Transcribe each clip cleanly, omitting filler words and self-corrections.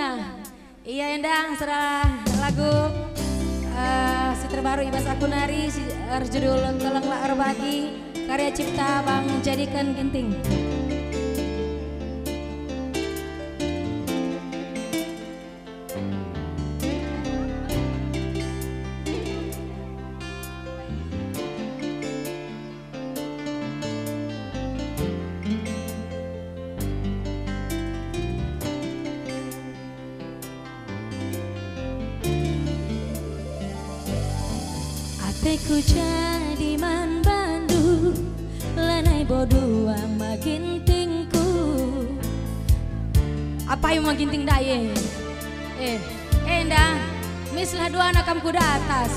Bunda. Iya Endang, serah lagu si terbaru Ibas Akunari, judul Keleng Laer Bagi, karya cipta Bang Jadikan Ginting. Ku jadi man bandu lanai bodua magintingku. Apa yang maginting daye? Endang, mislah dua anak kamu kuda atas.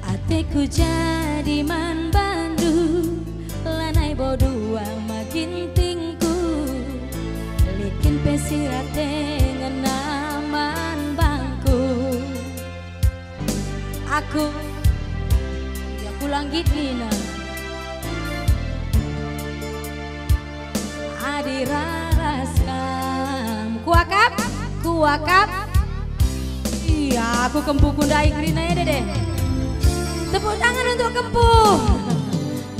Ateku jadi man bandu lanai bodua magintingku. Likin pesirat dengan naman bangku. Aku ya pulang gini nah. Adiraskam kuakap. Iya, aku kempu kundai grina ya deh. Tepuk tangan untuk kempu.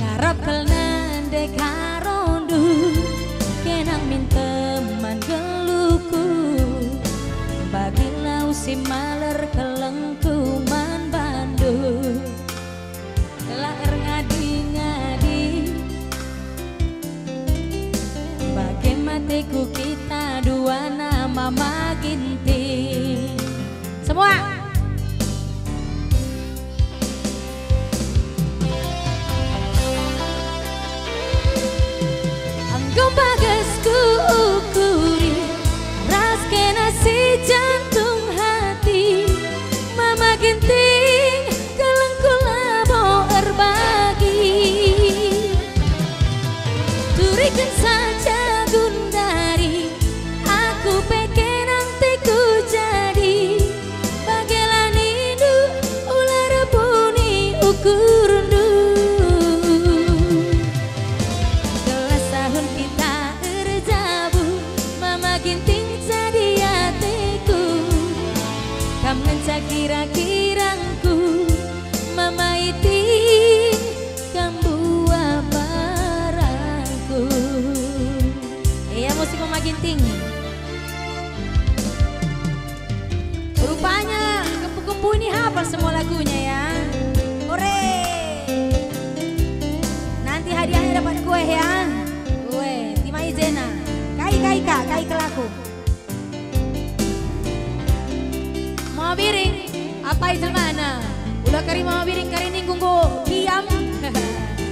Ngarep kelnan dekarondu kenang minteman geluku. Bagilau si maler kelengku man bandu. Laer ngadi-ngadi bagi matiku kita dua nama maginti. Semua Anggom bagasku ukuri ras kena si jantung hati. Mama ginting kelengku labo erbagi. Turikan saja Gundari, aku pengen nanti ku jadi bagelan hidup ular puni ukurundu. Gelas tahun kita erjabu, mama ginting jadi hatiku. Kam ngencak kira-kirangku, mama iting kambu aparangku. iya musik Mama Ginting. Rupanya kempu-kempu ini hafal semua lagunya ya. Hore. Nanti hadiahnya dapat kue ya. Kue Tima Izena. Kai kelaku. Mama Biring, apa itu mana? Udah kari Mama Biring kari ini gunggu diam.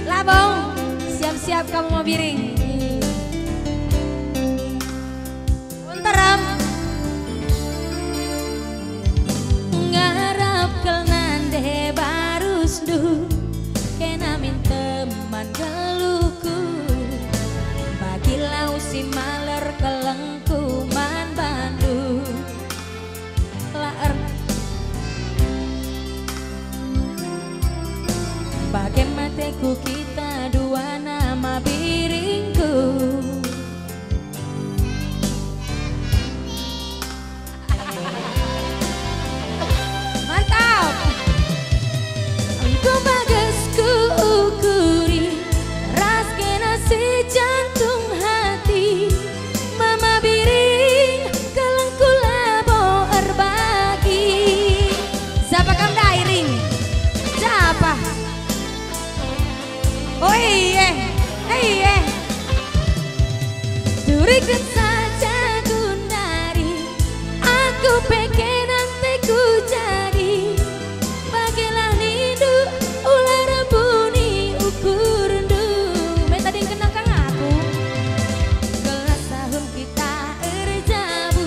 Labong, siap-siap kamu Mama Biring. Untaram. Ngarap kelnan deh barus du kena minteman geluku. Bagilau si maler kelengku man bandu. Laer bagai mateku kita dua nama biringku. Mantap. Engkau bagasku ukuri ras kena si jantung hati. Mama biring kelengku labo erbagi. Siapa kamu dairing? Siapa? Oh iya. Turikan saja Gundari, aku pengen nanti ku jadi bagelan hidup ular puni ukurundu. Minta ding kenang kang aku. Gelas tahun kita erjabu,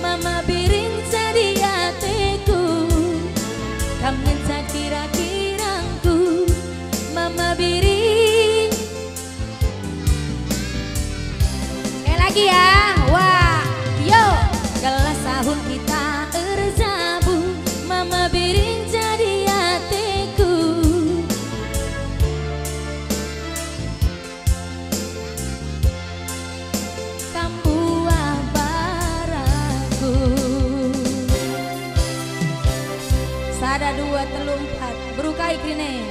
mama biring jadi hatiku. Kamu ngencak kira-kirangku, mama biring. Lagi ya. Wah, yo. Gelas tahun kita erjabu, mama biring jadi hatiku. Sada dua telu empat buru kai krine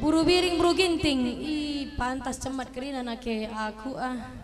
buru biring buru ginting. Ih pantas cemat kerina nake aku ah.